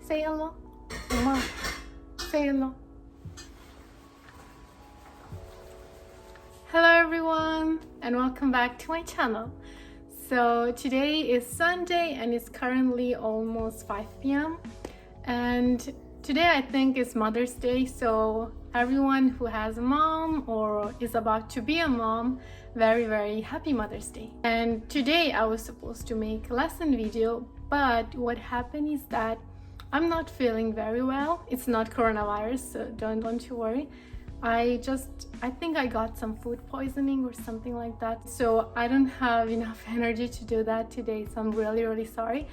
Say hello. Mama, say hello. Hello everyone and welcome back to my channel. So today is Sunday and it's currently almost 5 p.m. and today I think is Mother's Day, so everyone who has a mom or is about to be a mom, very happy Mother's Day. And today I was supposed to make a lesson video, but what happened is that I'm not feeling very well. It's not coronavirus, so don't you worry. I think I got some food poisoning or something like that. So I don't have enough energy to do that today. So I'm really sorry.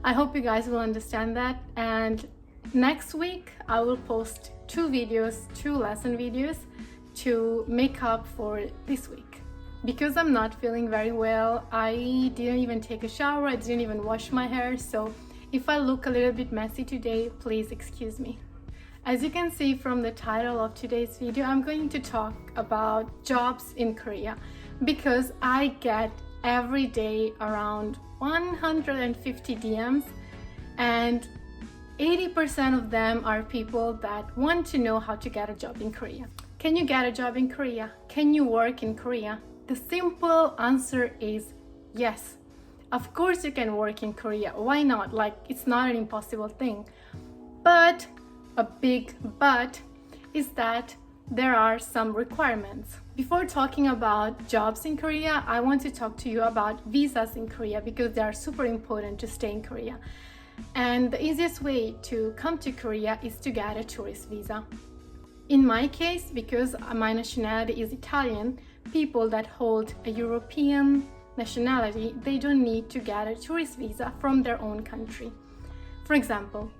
I hope you guys will understand that. And next week I will post two lesson videos to make up for this week. Because I'm not feeling very well, I didn't even take a shower, I didn't even wash my hair, so if I look a little bit messy today, please excuse me. As you can see from the title of today's video, I'm going to talk about jobs in Korea because I get every day around 150 DMs and 80% of them are people that want to know how to get a job in Korea. Can you get a job in Korea? Can you work in Korea? The simple answer is yes. Of course you can work in Korea. Why not? Like, it's not an impossible thing. But a big but is that there are some requirements. Before talking about jobs in Korea, I want to talk to you about visas in Korea because they are super important to stay in Korea. And the easiest way to come to Korea is to get a tourist visa. In my case, because my nationality is Italian, people that hold a European nationality, they don't need to get a tourist visa from their own country. For example,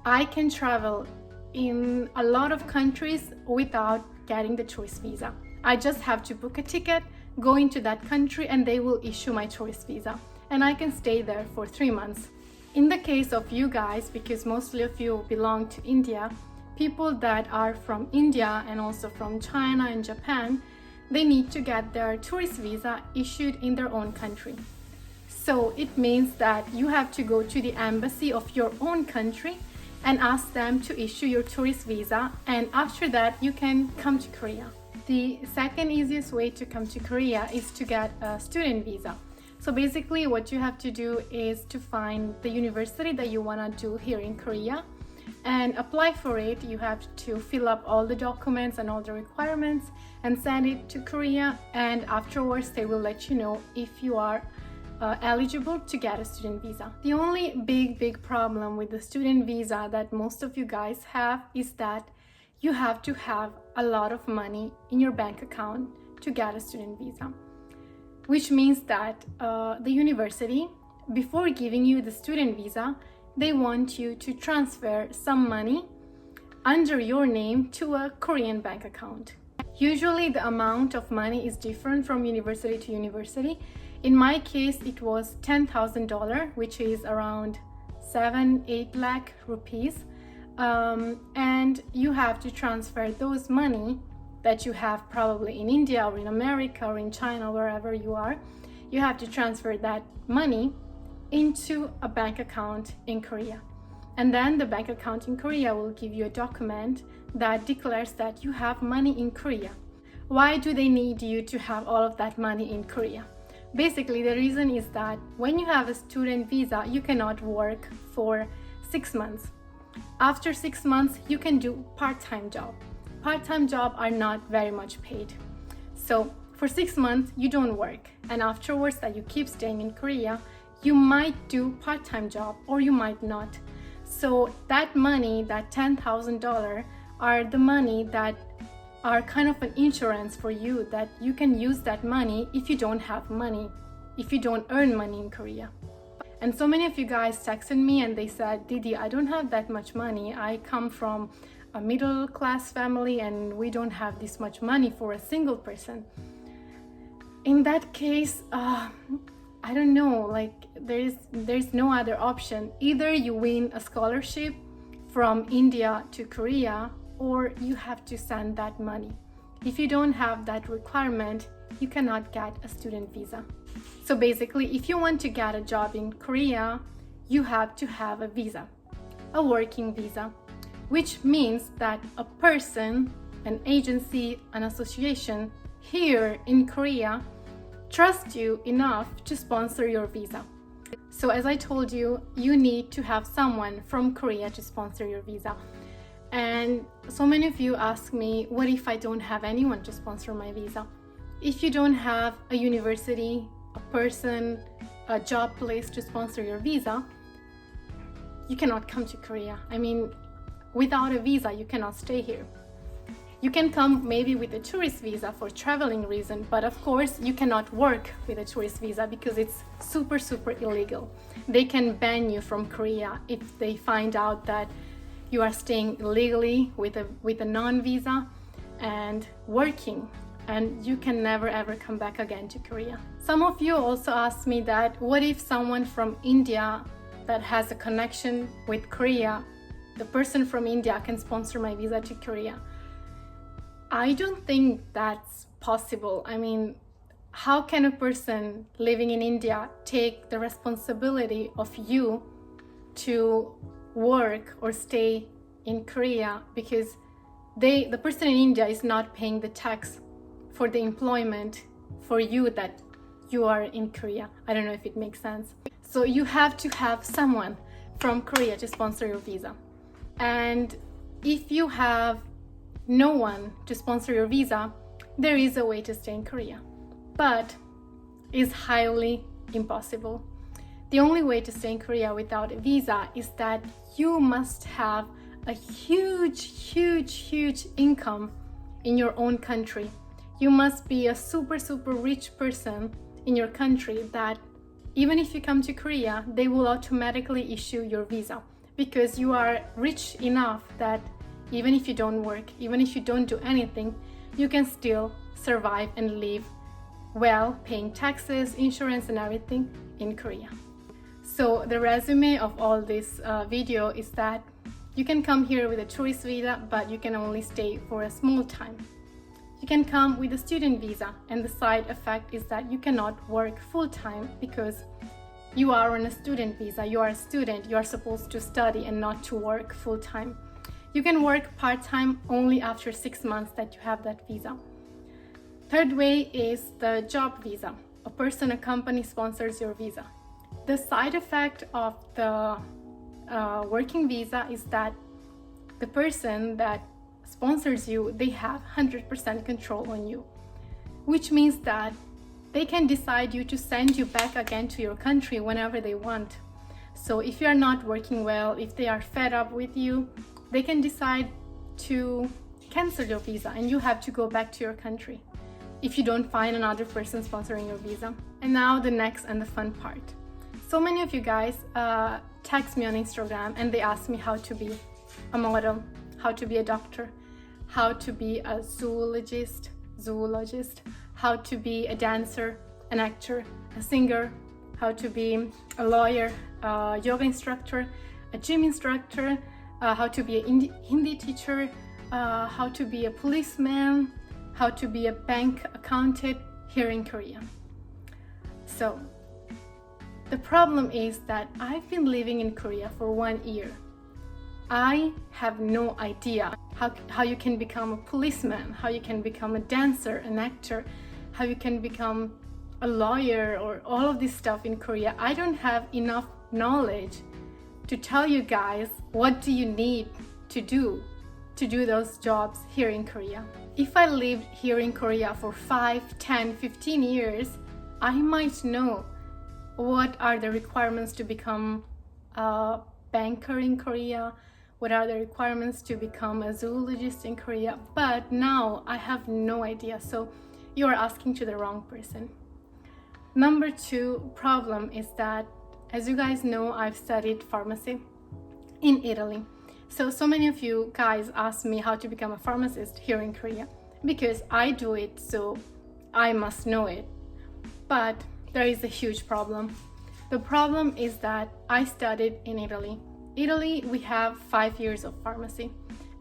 I can travel in a lot of countries without getting the tourist visa. I just have to book a ticket, go into that country, and they will issue my tourist visa. And I can stay there for 3 months. In the case of you guys, because mostly of you belong to India, people that are from India and also from China and Japan, they need to get their tourist visa issued in their own country. So it means that you have to go to the embassy of your own country and ask them to issue your tourist visa, and after that you can come to Korea. The second easiest way to come to Korea is to get a student visa. So basically what you have to do is to find the university that you want to do here in Korea and apply for it. You have to fill up all the documents and all the requirements and send it to Korea, and afterwards they will let you know if you are eligible to get a student visa. The only big problem with the student visa that most of you guys have is that you have to have a lot of money in your bank account to get a student visa, which means that the university, before giving you the student visa, they want you to transfer some money under your name to a Korean bank account. Usually the amount of money is different from university to university. In my case, it was $10,000, which is around 7-8 lakh rupees. And you have to transfer those money that you have probably in India or in America or in China, wherever you are. You have to transfer that money into a bank account in Korea. And then the bank account in Korea will give you a document that declares that you have money in Korea. Why do they need you to have all of that money in Korea? Basically, the reason is that when you have a student visa, you cannot work for 6 months. After 6 months, you can do part-time job. Part-time jobs are not very much paid. So for 6 months, you don't work. And afterwards that you keep staying in Korea, you might do part-time job or you might not. So that money, that $10,000, are the money that are kind of an insurance for you, that you can use that money if you don't have money, if you don't earn money in Korea. And so many of you guys texted me and they said, Didi, I don't have that much money. I come from a middle class family and we don't have this much money for a single person. In that case, I don't know, like there's no other option. Either you win a scholarship from India to Korea, or you have to send that money. If you don't have that requirement, you cannot get a student visa. So basically, if you want to get a job in Korea, you have to have a visa. a working visa, which means that a person, an agency, an association here in Korea trust you enough to sponsor your visa. So as I told you, you need to have someone from Korea to sponsor your visa. And so many of you ask me, what if I don't have anyone to sponsor my visa? If you don't have a university, a person, a job place to sponsor your visa, you cannot come to Korea. I mean, without a visa, you cannot stay here. You can come maybe with a tourist visa for traveling reason, but of course you cannot work with a tourist visa because it's super illegal. They can ban you from Korea if they find out that you are staying illegally with a non-visa and working, and you can never ever come back again to Korea. Some of you also asked me that what if someone from India that has a connection with Korea, the person from India can sponsor my visa to Korea? I don't think that's possible. I mean, how can a person living in India take the responsibility of you to work or stay in Korea, because the person in India is not paying the tax for the employment for you that you are in Korea. I don't know if it makes sense. So you have to have someone from Korea to sponsor your visa. And if you have no one to sponsor your visa, there is a way to stay in Korea, but it's highly impossible. The only way to stay in Korea without a visa is that you must have a huge income in your own country. You must be a super rich person in your country that even if you come to Korea, they will automatically issue your visa because you are rich enough that even if you don't work, even if you don't do anything, you can still survive and live well, paying taxes, insurance and everything in Korea. So the resume of all this video is that you can come here with a tourist visa, but you can only stay for a small time. You can come with a student visa, and the side effect is that you cannot work full-time because you are on a student visa. You are a student, you are supposed to study and not to work full-time. You can work part-time only after 6 months that you have that visa. Third way is the job visa. A person, a company sponsors your visa. The side effect of the working visa is that the person that sponsors you, they have 100% control on you, which means that they can decide you to send you back again to your country whenever they want. So if you are not working well, if they are fed up with you, they can decide to cancel your visa and you have to go back to your country if you don't find another person sponsoring your visa. And now the next and the fun part. So many of you guys text me on Instagram and they ask me how to be a model, how to be a doctor, how to be a zoologist, how to be a dancer, an actor, a singer, how to be a lawyer, a yoga instructor, a gym instructor, how to be a Hindi teacher, how to be a policeman, how to be a bank accountant here in Korea. So the problem is that I've been living in Korea for 1 year. I have no idea how you can become a policeman, how you can become a dancer, an actor, how you can become a lawyer, or all of this stuff in Korea. I don't have enough knowledge to tell you guys what do you need to do those jobs here in Korea. If I lived here in Korea for 5, 10, 15 years, I might know what are the requirements to become a banker in Korea, what are the requirements to become a zoologist in Korea, but now I have no idea, so you are asking to the wrong person. Number 2 problem is that, as you guys know, I've studied pharmacy in Italy. So many of you guys ask me how to become a pharmacist here in Korea because I do it, so I must know it. But there is a huge problem. The problem is that I studied in Italy. Italy, we have 5 years of pharmacy,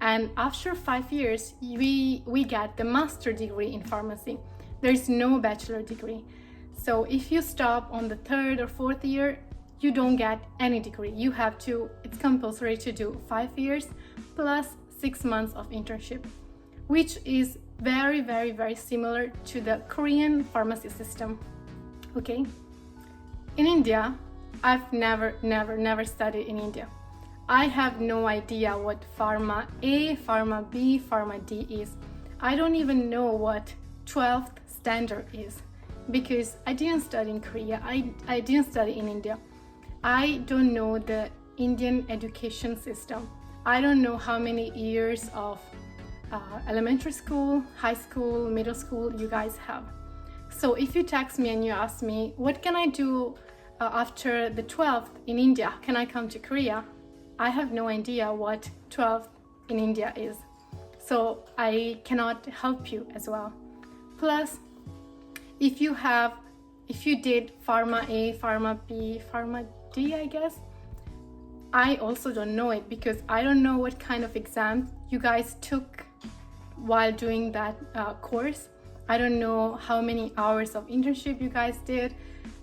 and after 5 years we get the master degree in pharmacy. There is no bachelor degree. So if you stop on the 3rd or 4th year, you don't get any degree. You have to, it's compulsory to do 5 years plus 6 months of internship, which is very, very, very similar to the Korean pharmacy system. Okay? In India, I've never studied in India. I have no idea what Pharma A, Pharma B, Pharma D is. I don't even know what 12th standard is because I didn't study in Korea. I didn't study in India. I don't know the Indian education system. I don't know how many years of elementary school, high school, middle school you guys have. So if you text me and you ask me, what can I do after the 12th in India? Can I come to Korea? I have no idea what 12th in India is. So I cannot help you as well. Plus, if you did Pharma A, Pharma B, Pharma D, I guess, I also don't know it because I don't know what kind of exams you guys took while doing that course. I don't know how many hours of internship you guys did.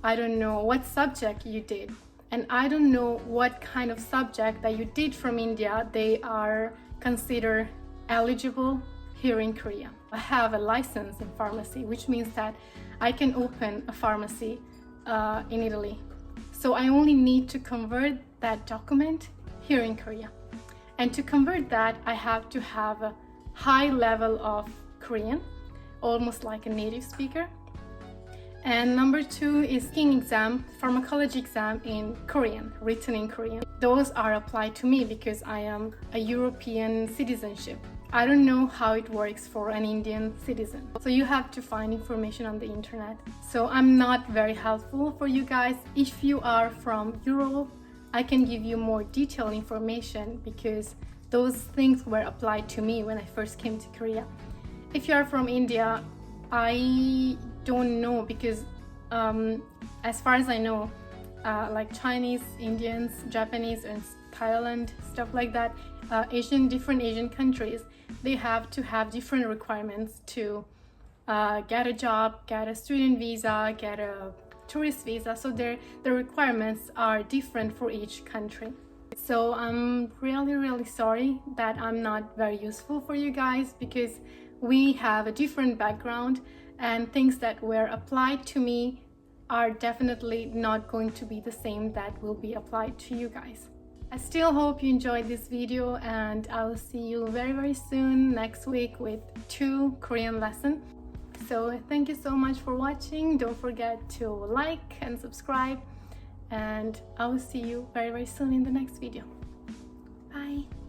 I don't know what subject you did. And I don't know what kind of subject that you did from India they are considered eligible here in Korea. I have a license in pharmacy, which means that I can open a pharmacy in Italy. So I only need to convert that document here in Korea. And to convert that, I have to have a high level of Korean, almost like a native speaker. And number 2 is taking exam, pharmacology exam in Korean, written in Korean. Those are applied to me because I am a European citizenship. I don't know how it works for an Indian citizen. So you have to find information on the internet. So I'm not very helpful for you guys. If you are from Europe, I can give you more detailed information because those things were applied to me when I first came to Korea. If you are from India, I don't know because as far as I know, like Chinese, Indians, Japanese, and Thailand, stuff like that, different Asian countries, they have to have different requirements to get a job, get a student visa, get a tourist visa. So the requirements are different for each country. So I'm really sorry that I'm not very useful for you guys because we have a different background and things that were applied to me are definitely not going to be the same that will be applied to you guys. I still hope you enjoyed this video and I will see you very soon next week with 2 Korean lessons. So thank you so much for watching. Don't forget to like and subscribe and I will see you very soon in the next video. Bye!